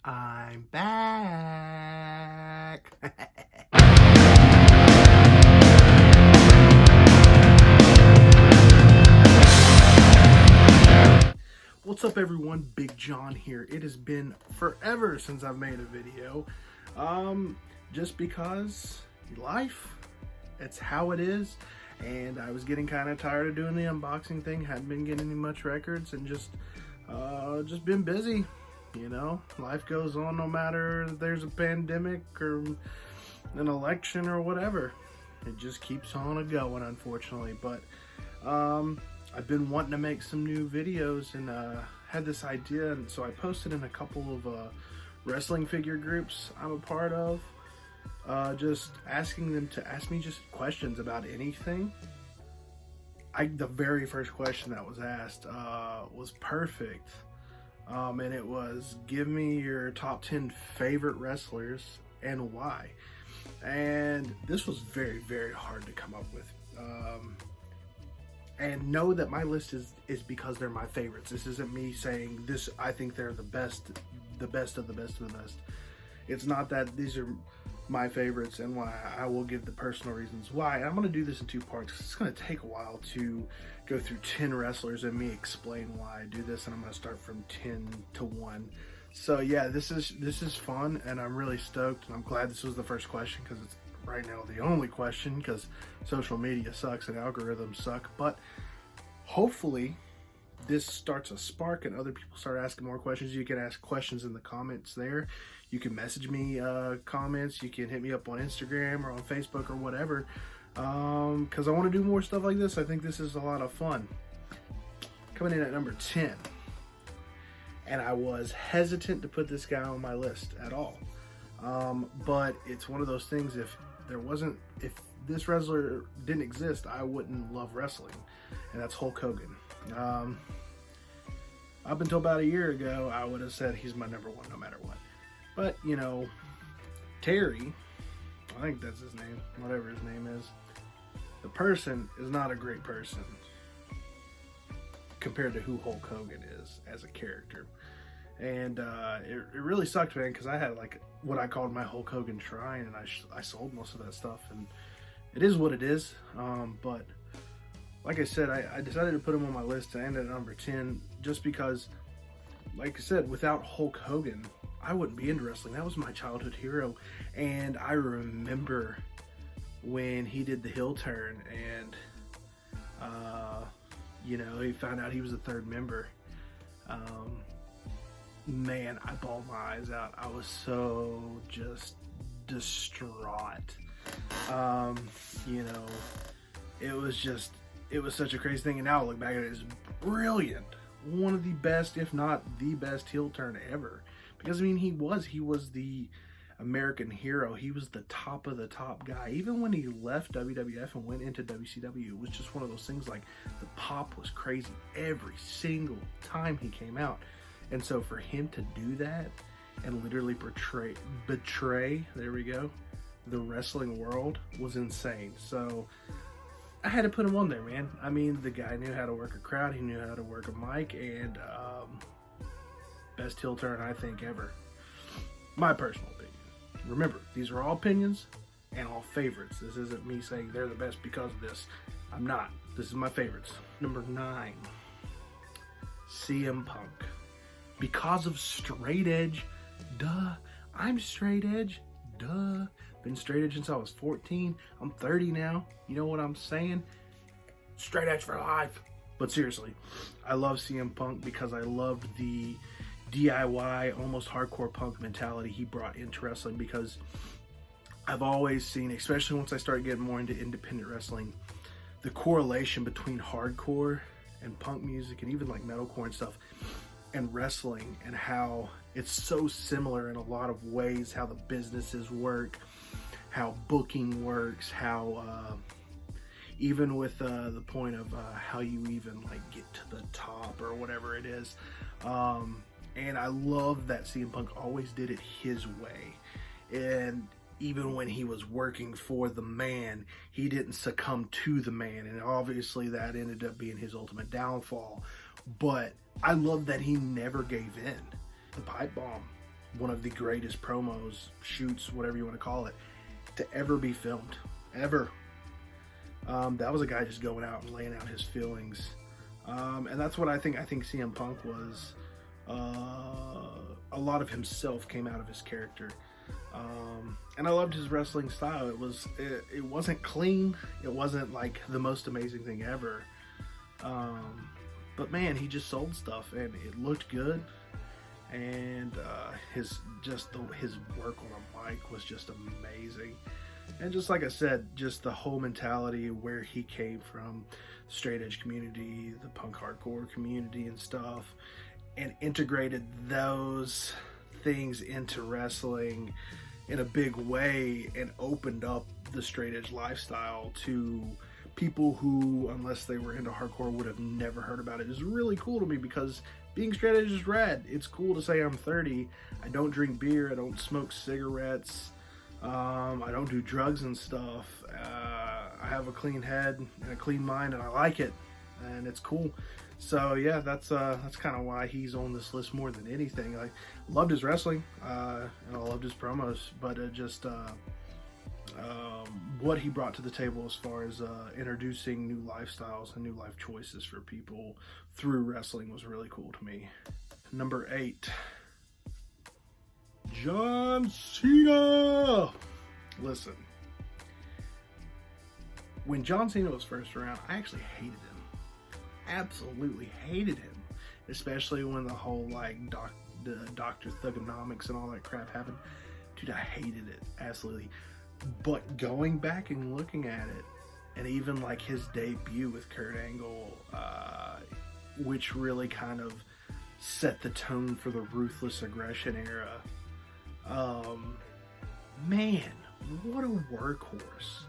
I'm back. What's up, everyone? Big John here. It has been forever since I've made a video. Just because life, it's how it is. And I was getting kind of tired of doing the unboxing thing. Hadn't been getting much records and just been busy. You know, life goes on no matter if there's a pandemic or an election or whatever. It just keeps on going, unfortunately. But I've been wanting to make some new videos and had this idea, and so I posted in a couple of wrestling figure groups I'm a part of, just asking them to ask me just questions about anything. The very first question that was asked was perfect. And it was, give me your top 10 favorite wrestlers and why. And this was very, very hard to come up with. And know that my list is because they're my favorites. This isn't me saying this, I think they're the best of the best of the best. It's not that these are my favorites and why. I will give the personal reasons why. I'm going to do this in two parts. It's going to take a while to go through 10 wrestlers and me explain why I do this, and I'm going to start from 10 to 1. So yeah, this is fun, and I'm really stoked, and I'm glad this was the first question because it's right now the only question, because social media sucks and algorithms suck. But hopefully this starts a spark and other people start asking more questions. You can ask questions in the comments there. You can message me comments. You can hit me up on Instagram or on Facebook or whatever, because I want to do more stuff like this. I think this is a lot of fun. Coming in at number 10, and I was hesitant to put this guy on my list at all, but it's one of those things, if this wrestler didn't exist, I wouldn't love wrestling, and that's Hulk Hogan. Up until about a year ago, I would have said he's my number one no matter what. But, you know, Terry, I think that's his name, whatever his name is, the person is not a great person compared to who Hulk Hogan is as a character. And it really sucked, man, because I had like what I called my Hulk Hogan shrine, and I sold most of that stuff, and it is what it is. But like I said, I decided to put him on my list to end at number 10 just because, like I said, without Hulk Hogan, I wouldn't be into wrestling. That was my childhood hero, and I remember when he did the heel turn and you know, he found out he was the third member. Man, I bawled my eyes out. I was so just distraught. You know, it was such a crazy thing, and now I look back at it, it's brilliant. One of the best, if not the best, heel turn ever. Because I mean, he was the American hero. He was the top of the top guy. Even when he left WWF and went into WCW, it was just one of those things, like, the pop was crazy every single time he came out. And so for him to do that and literally betray, there we go, the wrestling world was insane. So I had to put him on there, man. I mean, the guy knew how to work a crowd. He knew how to work a mic, and best heel turn, I think, ever. My personal opinion. Remember, these are all opinions and all favorites. This isn't me saying they're the best because of this. I'm not. This is my favorites. Number 9, CM Punk. Because of straight edge. Duh. I'm straight edge. Duh. Been straight edge since I was 14. I'm 30 now. You know what I'm saying? Straight edge for life. But seriously, I love CM Punk because I loved the DIY, almost hardcore punk mentality he brought into wrestling, because I've always seen, especially once I started getting more into independent wrestling, the correlation between hardcore and punk music and even like metalcore and stuff and wrestling, and how it's so similar in a lot of ways, how the businesses work, how booking works, how even with the point of how you even like get to the top or whatever it is. And I love that CM Punk always did it his way. And even when he was working for the man, he didn't succumb to the man. And obviously that ended up being his ultimate downfall. But I love that he never gave in. The pipe bomb, one of the greatest promos, shoots, whatever you want to call it, to ever be filmed, ever. That was a guy just going out and laying out his feelings, and that's what I think. I think CM Punk was, a lot of himself came out of his character, and I loved his wrestling style. It wasn't clean, it wasn't like the most amazing thing ever, but man, he just sold stuff and it looked good. And his work on a mic was just amazing. And just like I said, just the whole mentality of where he came from, straight edge community, the punk hardcore community and stuff, and integrated those things into wrestling in a big way and opened up the straight edge lifestyle to people who, unless they were into hardcore, would have never heard about it. Is really cool to me, because being straight edge is rad. It's cool to say I'm 30, I don't drink beer, I don't smoke cigarettes, I don't do drugs and stuff, I have a clean head and a clean mind, and I like it, and it's cool. So yeah, that's kind of why he's on this list more than anything. I loved his wrestling, and I loved his promos, but what he brought to the table as far as introducing new lifestyles and new life choices for people through wrestling was really cool to me. Number 8, John Cena. Listen, when John Cena was first around, I actually hated him. Absolutely hated him, especially when the whole like Dr. Thugonomics and all that crap happened. Dude, I hated it, absolutely. But going back and looking at it, and even like his debut with Kurt Angle, which really kind of set the tone for the ruthless aggression era. Man, what a workhorse.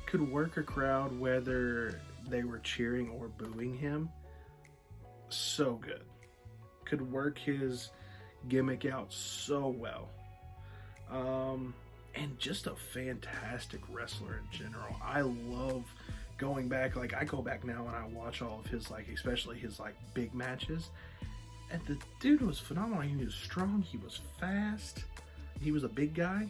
Could work a crowd whether they were cheering or booing him. So good. Could work his gimmick out so well. And just a fantastic wrestler in general. I love going back, like I go back now and I watch all of his, like, especially his like big matches, and the dude was phenomenal. He was strong, he was fast, he was a big guy,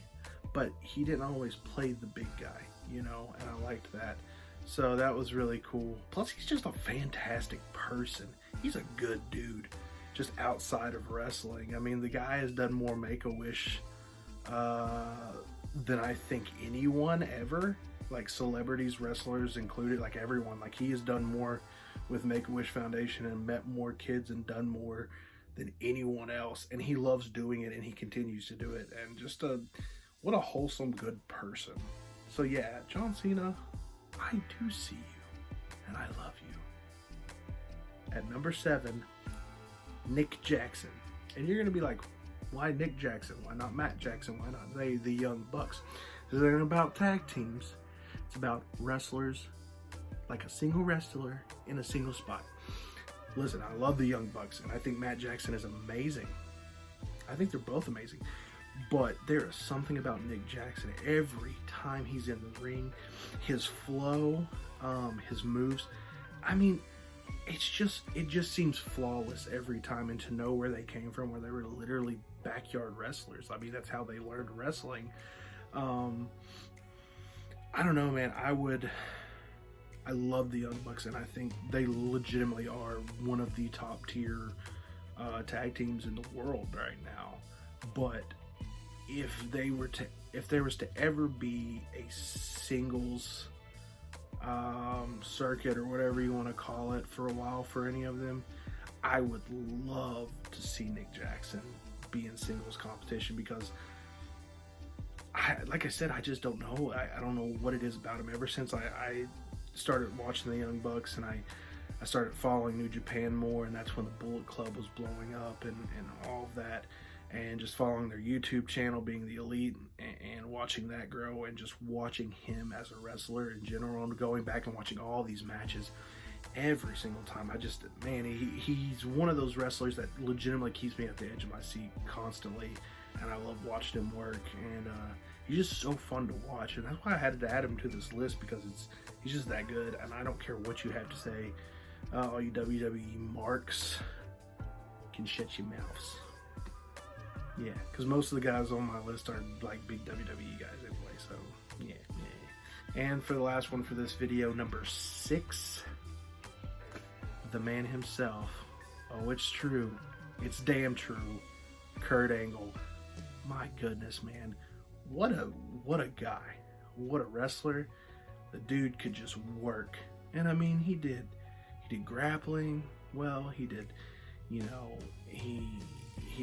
but he didn't always play the big guy, you know, and I liked that. So that was really cool. Plus, he's just a fantastic person. He's a good dude, just outside of wrestling. I mean, the guy has done more Make-A-Wish than I think anyone ever, like celebrities, wrestlers included, like everyone. Like, he has done more with Make-A-Wish Foundation and met more kids and done more than anyone else, and he loves doing it and he continues to do it, and just what a wholesome, good person. So yeah, John Cena, I do see you and I love you. At number 7, Nick Jackson. And you're gonna be like, why Nick Jackson? Why not Matt Jackson? Why not the Young Bucks? This isn't about tag teams. It's about wrestlers, like a single wrestler in a single spot. Listen, I love the Young Bucks, and I think Matt Jackson is amazing. I think they're both amazing. But there is something about Nick Jackson. Every time he's in the ring, his flow, his moves, I mean, it just seems flawless every time. And to know where they came from, where they were literally backyard wrestlers. I mean, that's how they learned wrestling. I don't know, man. I love the Young Bucks, and I think they legitimately are one of the top tier tag teams in the world right now. But if there was to ever be a singles circuit or whatever you want to call it for a while for any of them, I would love to see Nick Jackson be in singles competition, because like I said, I just don't know. I don't know what it is about him. Ever since I started watching the Young Bucks and I started following New Japan more, and that's when the Bullet Club was blowing up and all of that, and just following their YouTube channel, being the Elite, and watching that grow, and just watching him as a wrestler in general, and going back and watching all these matches every single time. He's one of those wrestlers that legitimately keeps me at the edge of my seat constantly, and I love watching him work, and he's just so fun to watch, and that's why I had to add him to this list, because he's just that good. And I don't care what you have to say, all you WWE marks can shut your mouths. Yeah, because most of the guys on my list are like big WWE guys anyway, so yeah. And for the last one for this video, number 6, the man himself. Oh, it's true. It's damn true. Kurt Angle. My goodness, man. What a guy. What a wrestler. The dude could just work. And I mean, he did grappling well. He did, you know, he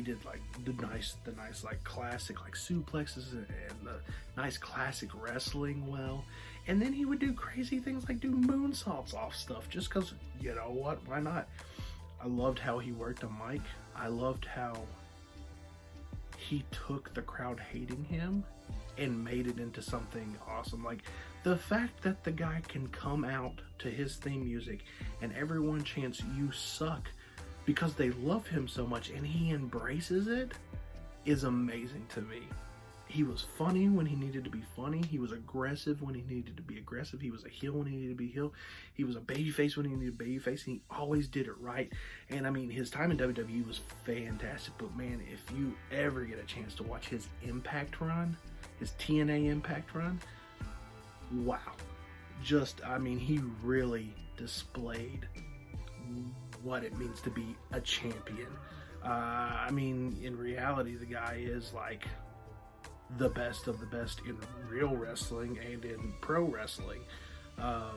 did like the nice like classic like suplexes and the nice classic wrestling well. And then he would do crazy things like do moonsaults off stuff just because, you know what, why not? I loved how he worked a mic. I loved how he took the crowd hating him and made it into something awesome. Like the fact that the guy can come out to his theme music and everyone chants "You suck" because they love him so much and he embraces it is amazing to me. He was funny when he needed to be funny. He was aggressive when he needed to be aggressive. He was a heel when he needed to be heel. He was a babyface when he needed to be babyface, and he always did it right. And I mean, his time in WWE was fantastic, but man, if you ever get a chance to watch his Impact run, his TNA Impact run, wow. Just, I mean, he really displayed what it means to be a champion. I mean, in reality, the guy is like the best of the best in real wrestling and in pro wrestling. I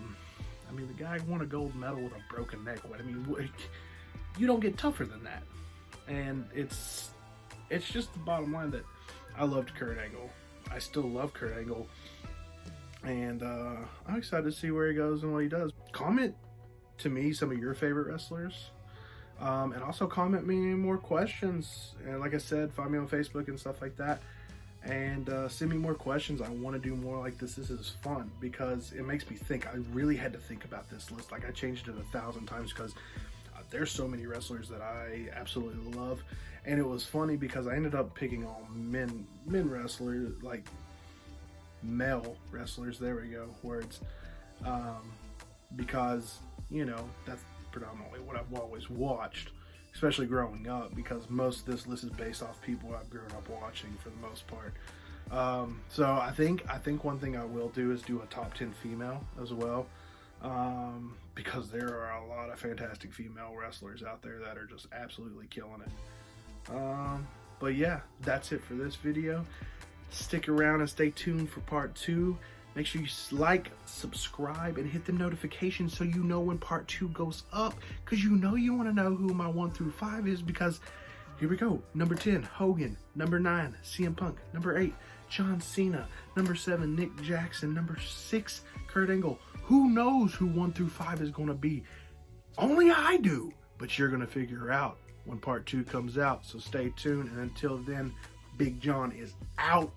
mean, the guy won a gold medal with a broken neck. I mean, you don't get tougher than that. And it's just the bottom line that I loved Kurt Angle. I still love Kurt Angle. And I'm excited to see where he goes and what he does. Comment to me some of your favorite wrestlers. And also comment me more questions. And like I said, find me on Facebook and stuff like that. And send me more questions. I want to do more like this. This is fun because it makes me think. I really had to think about this list. Like I changed it 1,000 times because there's so many wrestlers that I absolutely love. And it was funny because I ended up picking all men wrestlers, like male wrestlers. There we go, words. Because, you know, that's predominantly what I've always watched, especially growing up, because most of this list is based off people I've grown up watching for the most part. So I think one thing I will do is do a top 10 female as well, because there are a lot of fantastic female wrestlers out there that are just absolutely killing it. But yeah, that's it for this video. Stick around and stay tuned for part 2. Make sure you like, subscribe, and hit the notifications so you know when part 2 goes up, because you know you want to know who my 1 through 5 is, because here we go. Number 10, Hogan. Number 9, CM Punk. Number 8, John Cena. Number 7, Nick Jackson. Number 6, Kurt Angle. Who knows who 1 through 5 is going to be? Only I do. But you're going to figure out when part 2 comes out, so stay tuned. And until then, Big John is out.